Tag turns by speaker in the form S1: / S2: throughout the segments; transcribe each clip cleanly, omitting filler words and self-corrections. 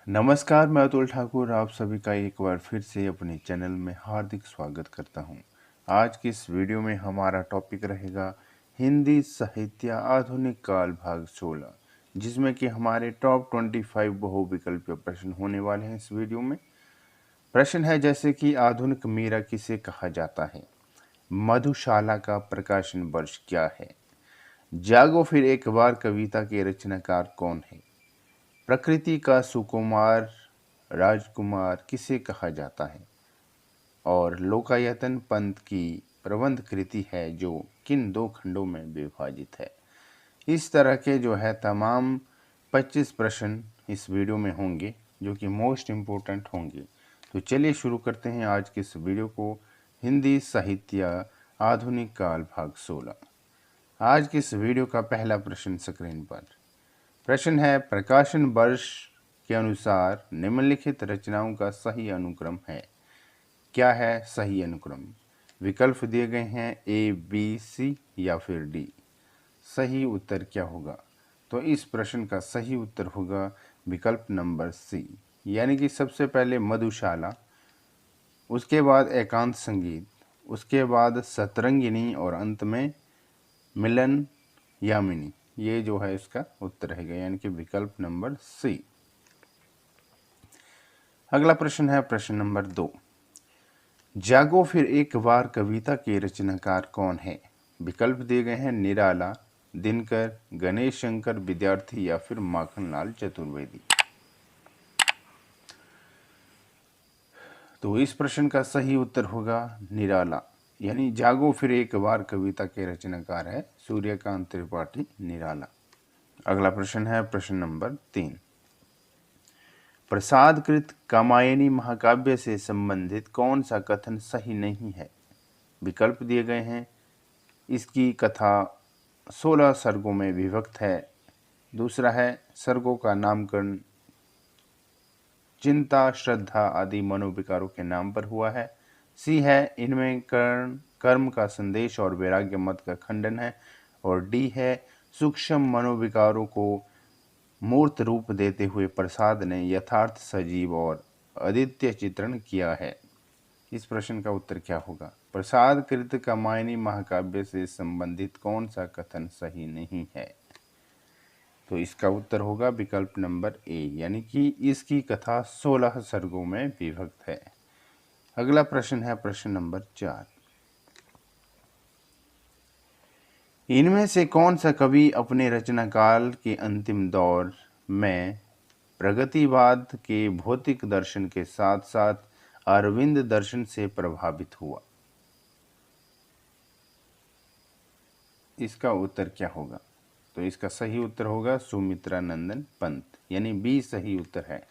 S1: नमस्कार, मैं अतुल ठाकुर आप सभी का एक बार फिर से अपने चैनल में हार्दिक स्वागत करता हूं। आज की इस वीडियो में हमारा टॉपिक रहेगा हिंदी साहित्य आधुनिक काल भाग 16, जिसमें कि हमारे टॉप 25 बहुविकल्पीय प्रश्न होने वाले हैं। इस वीडियो में प्रश्न है जैसे कि आधुनिक मीरा किसे कहा जाता है, मधुशाला का प्रकाशन वर्ष क्या है, जागो फिर एक बार कविता के रचनाकार कौन है, प्रकृति का सुकुमार राजकुमार किसे कहा जाता है, और लोकायतन पंथ की प्रबंध कृति है जो किन दो खंडों में विभाजित है। इस तरह के जो है तमाम 25 प्रश्न इस वीडियो में होंगे जो कि मोस्ट इम्पोर्टेंट होंगे। तो चलिए शुरू करते हैं आज के इस वीडियो को। हिंदी साहित्य आधुनिक काल भाग 16। आज के इस वीडियो का पहला प्रश्न स्क्रीन पर। प्रश्न है, प्रकाशन वर्ष के अनुसार निम्नलिखित रचनाओं का सही अनुक्रम है। क्या है सही अनुक्रम? विकल्प दिए गए हैं ए, बी, सी या फिर डी। सही उत्तर क्या होगा? तो इस प्रश्न का सही उत्तर होगा विकल्प नंबर सी, यानी कि सबसे पहले मधुशाला, उसके बाद एकांत संगीत, उसके बाद सतरंगिनी और अंत में मिलन यामिनी। ये जो है इसका उत्तर रहेगा, यानी कि विकल्प नंबर सी। अगला प्रश्न है प्रश्न नंबर 2। जागो फिर एक बार कविता के रचनाकार कौन है? विकल्प दिए गए हैं निराला, दिनकर, गणेश शंकर विद्यार्थी या फिर माखनलाल चतुर्वेदी। तो इस प्रश्न का सही उत्तर होगा निराला, यानी जागो फिर एक बार कविता के रचनाकार है सूर्यकांत त्रिपाठी निराला। अगला प्रश्न है प्रश्न नंबर 3। प्रसादकृत कामायनी महाकाव्य से संबंधित कौन सा कथन सही नहीं है? विकल्प दिए गए हैं, इसकी कथा 16 सर्गों में विभक्त है। दूसरा है, सर्गों का नामकरण चिंता, श्रद्धा आदि मनोविकारों के नाम पर हुआ है। सी है, इनमें कर्म का संदेश और वैराग्य मत का खंडन है। और डी है, सूक्ष्म मनोविकारों को मूर्त रूप देते हुए प्रसाद ने यथार्थ सजीव और अद्वितीय चित्रण किया है। इस प्रश्न का उत्तर क्या होगा? प्रसाद कृत कामायनी महाकाव्य से संबंधित कौन सा कथन सही नहीं है? तो इसका उत्तर होगा विकल्प नंबर ए, यानी कि इसकी कथा 16 सर्गों में विभक्त है। अगला प्रश्न है प्रश्न नंबर 4। इनमें से कौन सा कवि अपने रचना काल के अंतिम दौर में प्रगतिवाद के भौतिक दर्शन के साथ साथ अरविंद दर्शन से प्रभावित हुआ? इसका उत्तर क्या होगा? तो इसका सही उत्तर होगा सुमित्रा नंदन पंत, यानी बी सही उत्तर है।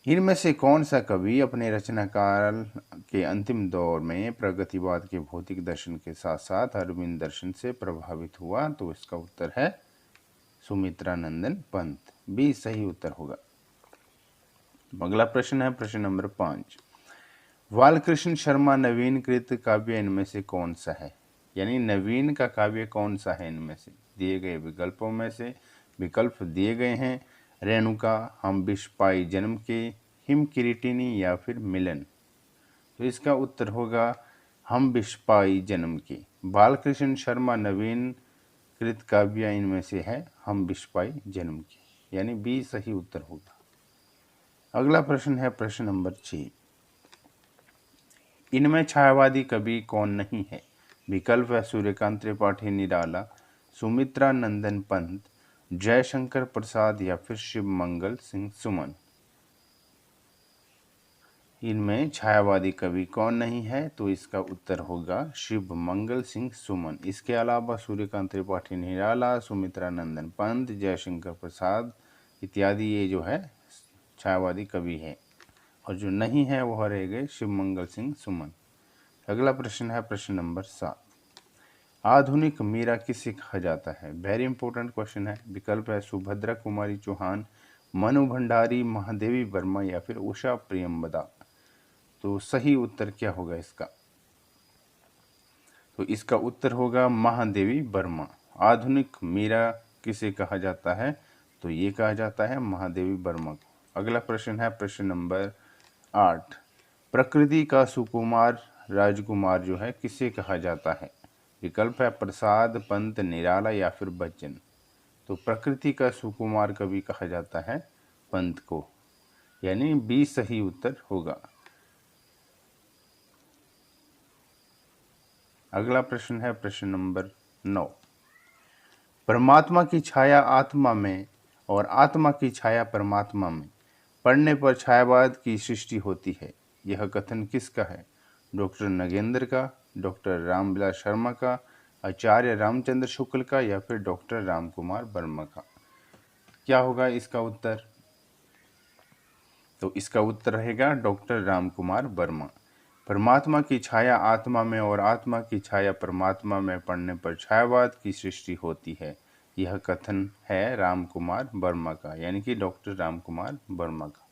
S1: इनमें से कौन सा कवि अपने रचना काल के अंतिम दौर में प्रगतिवाद के भौतिक दर्शन के साथ साथ अरविंद दर्शन से प्रभावित हुआ? तो इसका उत्तर है सुमित्रा नंदन पंत, बी सही उत्तर होगा। अगला प्रश्न है प्रश्न नंबर 5। बालकृष्ण शर्मा नवीनकृत काव्य इनमें से कौन सा है? यानी नवीन का काव्य कौन सा है इनमें से? दिए गए विकल्पों में से विकल्प दिए गए हैं रेणुका, हम विष पाई जन्म के, हिम किरीटिनी या फिर मिलन। तो इसका उत्तर होगा हम विष पाई जन्म के। बालकृष्ण शर्मा नवीन कृत काव्य इनमें से है हम विष पाई जन्म के, यानी बी सही उत्तर होगा। अगला प्रश्न है प्रश्न नंबर 6। इनमें छायावादी कवि कौन नहीं है? विकल्प है सूर्यकांत त्रिपाठी निराला, सुमित्रा नंदन पंत, जयशंकर प्रसाद या फिर शिव मंगल सिंह सुमन। इनमें छायावादी कवि कौन नहीं है? तो इसका उत्तर होगा शिव मंगल सिंह सुमन। इसके अलावा सूर्यकांत त्रिपाठी निराला, सुमित्रा नंदन पंत, जयशंकर प्रसाद इत्यादि ये जो है छायावादी कवि है, और जो नहीं है वह रह गए शिव मंगल सिंह सुमन। अगला प्रश्न है प्रश्न नंबर 7। आधुनिक मीरा किसे कहा जाता है? वेरी इंपॉर्टेंट क्वेश्चन है। विकल्प है सुभद्रा कुमारी चौहान, मनु भंडारी, महादेवी वर्मा या फिर उषा प्रियंवदा। तो सही उत्तर क्या होगा इसका? तो इसका उत्तर होगा महादेवी वर्मा। आधुनिक मीरा किसे कहा जाता है? तो ये कहा जाता है महादेवी वर्मा को। अगला प्रश्न है प्रश्न नंबर 8। प्रकृति का सुकुमार राजकुमार जो है किसे कहा जाता है? विकल्प है प्रसाद, पंत, निराला या फिर बच्चन। तो प्रकृति का सुकुमार कवि कहा जाता है पंत को, यानी बी सही उत्तर होगा। अगला प्रश्न है प्रश्न नंबर 9। परमात्मा की छाया आत्मा में और आत्मा की छाया परमात्मा में पड़ने पर छायावाद की सृष्टि होती है। यह कथन किसका है? डॉक्टर नगेंद्र का, डॉक्टर रामविलास शर्मा का, आचार्य रामचंद्र शुक्ल का या फिर डॉक्टर रामकुमार वर्मा का? क्या होगा इसका उत्तर? तो इसका उत्तर रहेगा डॉक्टर रामकुमार वर्मा। परमात्मा की छाया आत्मा में और आत्मा की छाया परमात्मा में पड़ने पर छायावाद की सृष्टि होती है। यह कथन है रामकुमार वर्मा का, यानी कि डॉक्टर रामकुमार वर्मा का।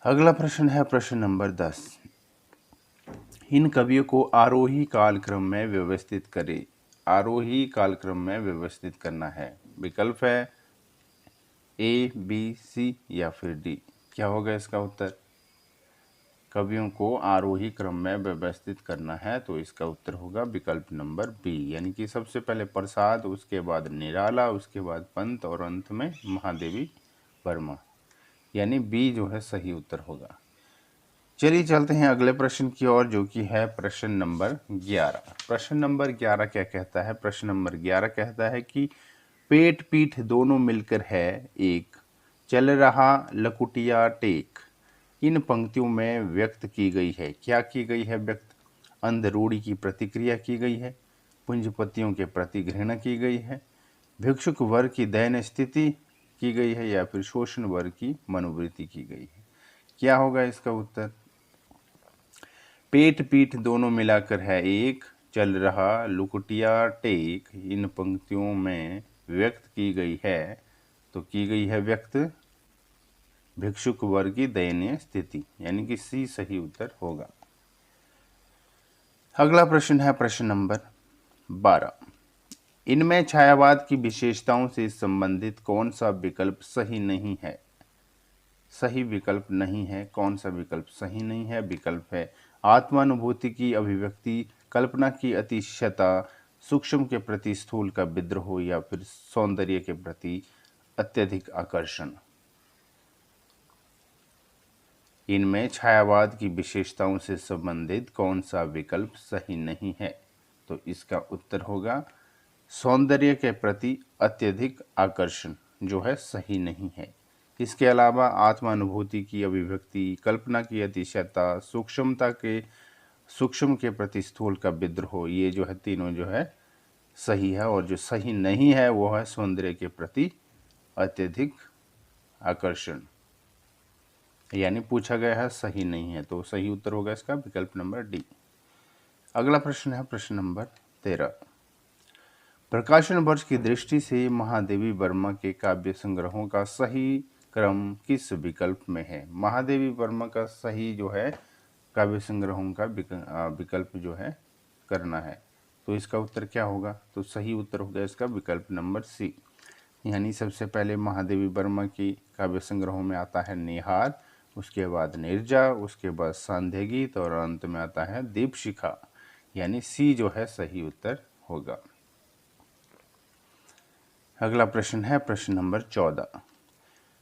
S1: अगला प्रश्न है प्रश्न नंबर 10। इन कवियों को आरोही कालक्रम में व्यवस्थित करें। आरोही कालक्रम में व्यवस्थित करना है। विकल्प है ए, बी, सी या फिर डी। क्या होगा इसका उत्तर? कवियों को आरोही क्रम में व्यवस्थित करना है, तो इसका उत्तर होगा विकल्प नंबर बी, यानी कि सबसे पहले प्रसाद, उसके बाद निराला, उसके बाद पंत और अंत में महादेवी वर्मा, यानी बी जो है सही उत्तर होगा। चलिए चलते हैं अगले प्रश्न की ओर, जो कि है प्रश्न नंबर 11। प्रश्न नंबर 11 क्या कहता है? प्रश्न नंबर 11 कहता है कि पेट पीठ दोनों मिलकर है एक, चल रहा लकुटिया टेक। इन पंक्तियों में व्यक्त की गई है, क्या की गई है व्यक्त? अंधरूढ़ी की प्रतिक्रिया की गई है, पुंजपतियों के प्रति घृणा की गई है, भिक्षुक वर्ग की दयनीय स्थिति की गई है या फिर शोषण वर्ग की मनोवृत्ति की गई है? क्या होगा इसका उत्तर? पेट पीठ दोनों मिलाकर है एक, चल रहा लुकुटिया टेक। इन पंक्तियों में व्यक्त की गई है, तो की गई है व्यक्त भिक्षुक वर्ग की दयनीय स्थिति, यानी कि सी सही उत्तर होगा। अगला प्रश्न है प्रश्न नंबर 12। इनमें छायावाद की विशेषताओं से संबंधित कौन सा विकल्प सही नहीं है? सही विकल्प नहीं है। कौन सा विकल्प सही नहीं है? विकल्प है आत्मानुभूति की अभिव्यक्ति, कल्पना की अतिशयता, सूक्ष्म के प्रति स्थूल का विद्रोह या फिर सौंदर्य के प्रति अत्यधिक आकर्षण। इनमें छायावाद की विशेषताओं से संबंधित कौन सा विकल्प सही नहीं है? तो इसका उत्तर होगा सौंदर्य के प्रति अत्यधिक आकर्षण जो है सही नहीं है। इसके अलावा आत्मानुभूति की अभिव्यक्ति, कल्पना की अतिशयता, सूक्ष्म के प्रति स्थूल का विद्रोह, ये जो है तीनों जो है सही है, और जो सही नहीं है वो है सौंदर्य के प्रति अत्यधिक आकर्षण, यानी पूछा गया है सही नहीं है, तो सही उत्तर होगा इसका विकल्प नंबर डी। अगला प्रश्न है प्रश्न नंबर 13। प्रकाशन वर्ष की दृष्टि से महादेवी वर्मा के काव्य संग्रहों का सही क्रम किस विकल्प में है? महादेवी वर्मा का सही जो है काव्य संग्रहों का विकल्प जो है करना है, तो इसका उत्तर क्या होगा? तो सही उत्तर होगा इसका विकल्प नंबर सी, यानी सबसे पहले महादेवी वर्मा की काव्य संग्रहों में आता है निहार, उसके बाद निर्जा, उसके बाद सांध्य गीत और अंत में आता है दीपशिखा, यानी सी जो है सही उत्तर होगा। अगला प्रश्न है प्रश्न नंबर 14।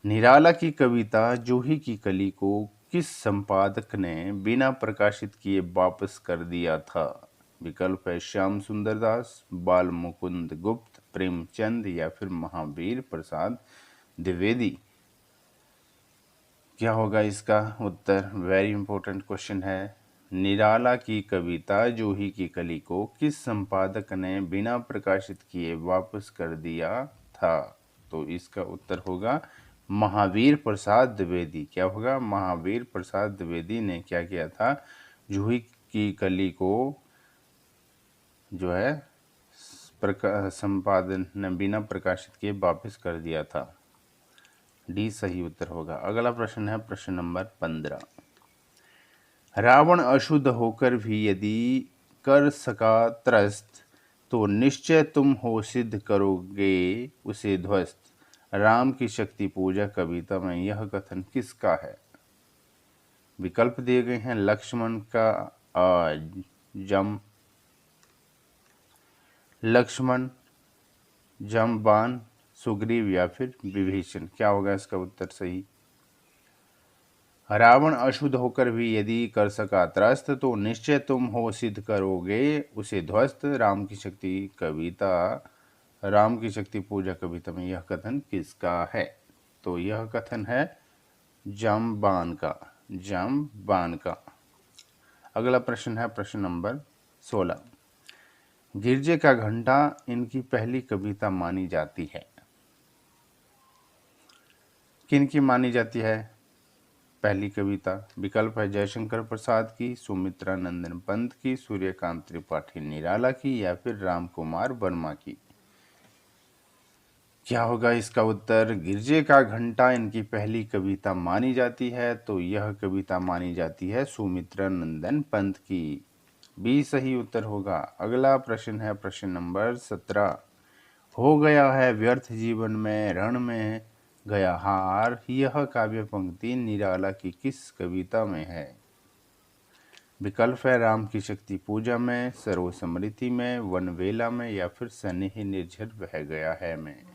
S1: निराला की कविता जूही की कली को किस संपादक ने बिना प्रकाशित किए वापस कर दिया था? विकल्प है श्याम सुंदर दास, बाल मुकुंद गुप्त, प्रेमचंद या फिर महावीर प्रसाद द्विवेदी। क्या होगा इसका उत्तर? वेरी इंपॉर्टेंट क्वेश्चन है। निराला की कविता जूही की कली को किस संपादक ने बिना प्रकाशित किए वापस कर दिया था? तो इसका उत्तर होगा महावीर प्रसाद द्विवेदी। क्या होगा? महावीर प्रसाद द्विवेदी ने क्या किया था? जूही की कली को जो है संपादन ने बिना प्रकाशित किए वापस कर दिया था। डी सही उत्तर होगा। अगला प्रश्न है प्रश्न नंबर 15। रावण अशुद्ध होकर भी यदि कर सका त्रस्त, तो निश्चय तुम हो सिद्ध करोगे उसे ध्वस्त। राम की शक्ति पूजा कविता में यह कथन किसका है? विकल्प दिए गए हैं लक्ष्मण का जम लक्ष्मण, जामबान, सुग्रीव या फिर विभीषण। क्या होगा इसका उत्तर सही? रावण अशुद्ध होकर भी यदि कर सका त्रस्त, तो निश्चय तुम हो सिद्ध करोगे उसे ध्वस्त। राम की शक्ति पूजा कविता में यह कथन किसका है? तो यह कथन है जामबान का। अगला प्रश्न है प्रश्न नंबर 16। गिरजे का घंटा इनकी पहली कविता मानी जाती है। किनकी मानी जाती है पहली कविता? विकल्प है जयशंकर प्रसाद की, सुमित्रा नंदन पंत की, सूर्यकांत त्रिपाठी निराला की या फिर राम कुमार वर्मा की। क्या होगा इसका उत्तर? गिरजे का घंटा इनकी पहली कविता मानी जाती है, तो यह कविता मानी जाती है सुमित्रा नंदन पंत की। बी सही उत्तर होगा। अगला प्रश्न है प्रश्न नंबर 17। हो गया है व्यर्थ जीवन में, रण में गया हार, यह काव्य पंक्ति निराला की किस कविता में है? विकल्प है राम की शक्ति पूजा में, सर्वसमृद्धि में, वनवेला में या फिर सनेही निर्झर बह गया है में।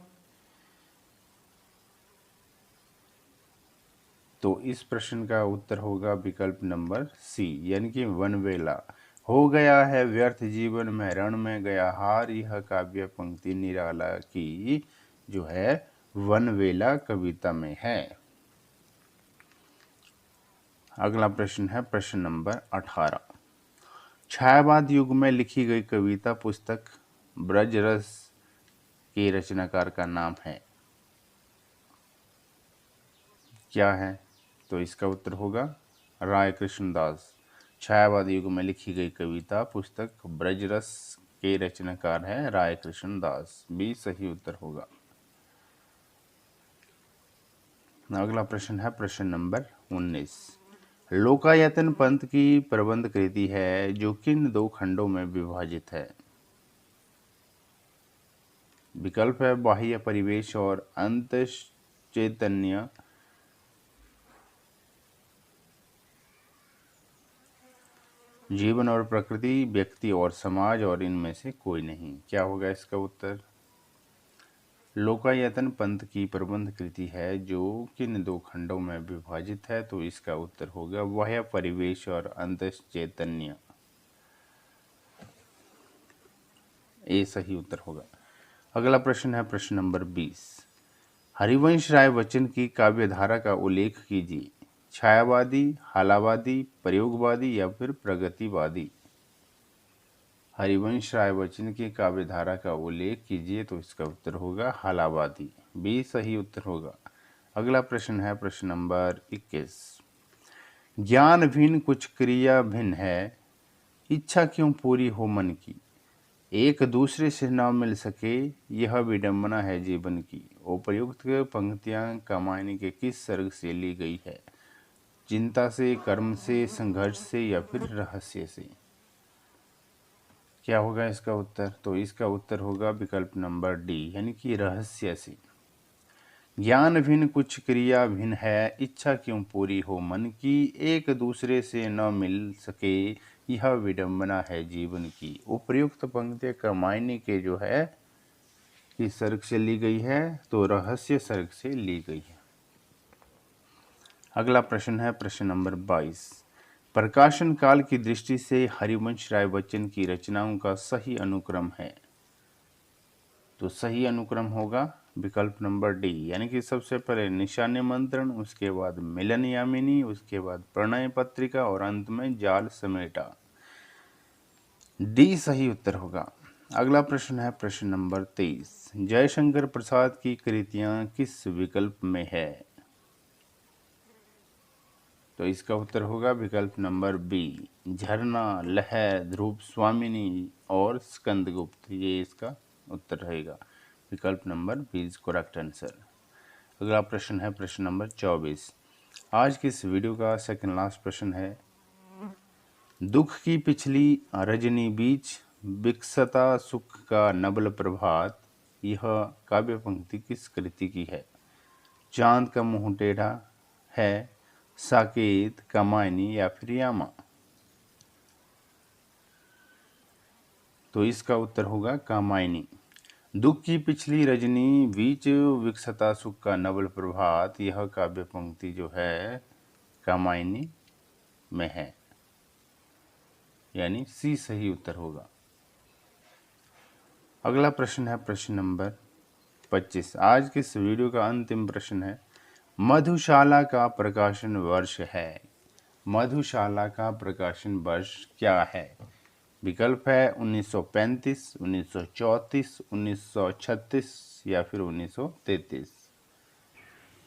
S1: तो इस प्रश्न का उत्तर होगा विकल्प नंबर सी, यानी कि वनवेला। हो गया है व्यर्थ जीवन में, रण में गया हार, यह काव्य पंक्ति निराला की जो है वनवेला कविता में है। अगला प्रश्न है प्रश्न नंबर 18। छायावाद युग में लिखी गई कविता पुस्तक ब्रजरस के रचनाकार का नाम है क्या है? तो इसका उत्तर होगा राय कृष्णदास। छायावाद युग में लिखी गई कविता पुस्तक ब्रजरस के रचनाकार है राय कृष्णदास। बी सही उत्तर होगा। अगला प्रश्न है प्रश्न नंबर 19। लोकायतन पंत की प्रबंध कृति है जो किन दो खंडों में विभाजित है? विकल्प है बाह्य परिवेश और अंतश्चैतन्य, जीवन और प्रकृति, व्यक्ति और समाज, और इनमें से कोई नहीं। क्या होगा इसका उत्तर? लोकायतन पंत की प्रबंध कृति है जो किन दो खंडों में विभाजित है? तो इसका उत्तर होगा बाह्य परिवेश और अंतश्चैतन्य। ए सही उत्तर होगा। अगला प्रश्न है प्रश्न नंबर 20। हरिवंश राय बच्चन की काव्यधारा का उल्लेख कीजिए। छायावादी, हालावादी, प्रयोगवादी या फिर प्रगतिवादी। हरिवंश राय बच्चन की काव्यधारा का उल्लेख कीजिए, तो इसका उत्तर होगा हालावादी। बी सही उत्तर होगा। अगला प्रश्न है प्रश्न नंबर 21। ज्ञान भिन्न कुछ क्रिया भिन्न है, इच्छा क्यों पूरी हो मन की, एक दूसरे से ना मिल सके यह विडंबना है जीवन की। उपर्युक्त पंक्तियां कामायनी के किस सर्ग से ली गई है? चिंता से, कर्म से, संघर्ष से या फिर रहस्य से। क्या होगा इसका उत्तर? तो इसका उत्तर होगा विकल्प नंबर डी, यानी कि रहस्य से। ज्ञान भिन्न कुछ क्रिया भिन्न है, इच्छा क्यों पूरी हो मन की, एक दूसरे से न मिल सके यह विडंबना है जीवन की। उपर्युक्त पंक्ति कामायनी के जो है किस सर्ग से ली गई है? तो रहस्य सर्ग से ली गई है। अगला प्रश्न है प्रश्न नंबर 22। प्रकाशन काल की दृष्टि से हरिवंश राय बच्चन की रचनाओं का सही अनुक्रम है? तो सही अनुक्रम होगा विकल्प नंबर डी, यानी कि सबसे पहले निशा निमंत्रण, उसके बाद मिलन यामिनी, उसके बाद प्रणय पत्रिका और अंत में जाल समेटा। डी सही उत्तर होगा। अगला प्रश्न है प्रश्न नंबर 23। जयशंकर प्रसाद की कृतियां किस विकल्प में है? तो इसका उत्तर होगा विकल्प नंबर बी, झरना, लहर, ध्रुव स्वामिनी और स्कंदगुप्त। ये इसका उत्तर रहेगा। विकल्प number B is correct answer. अगला प्रश्न है प्रश्न नंबर 24। आज की इस वीडियो का सेकंड लास्ट प्रश्न है। दुख की पिछली रजनी बीच, बिकसता सुख का नबल प्रभात, यह काव्य पंक्ति किस कृति की है? चांद का मुंह टेढ़ा है, साकेत, कामायनी या फिर यामा? तो इसका उत्तर होगा कामायनी। दुख की पिछली रजनी, बीच विकसता सुख का नवल प्रभात, यह काव्य पंक्ति जो है कामायनी में है, यानी सी सही उत्तर होगा। अगला प्रश्न है प्रश्न नंबर 25। आज के इस वीडियो का अंतिम प्रश्न है, मधुशाला का प्रकाशन वर्ष है। मधुशाला का प्रकाशन वर्ष क्या है? विकल्प है 1935, 1934, 1936 या फिर 1933।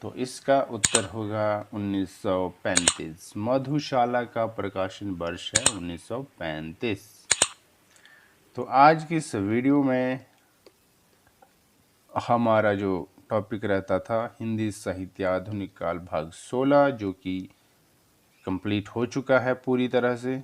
S1: तो इसका उत्तर होगा 1935। मधुशाला का प्रकाशन वर्ष है 1935। तो आज की इस वीडियो में हमारा जो टॉपिक रहता था हिंदी साहित्य आधुनिक काल भाग 16, जो कि कंप्लीट हो चुका है पूरी तरह से।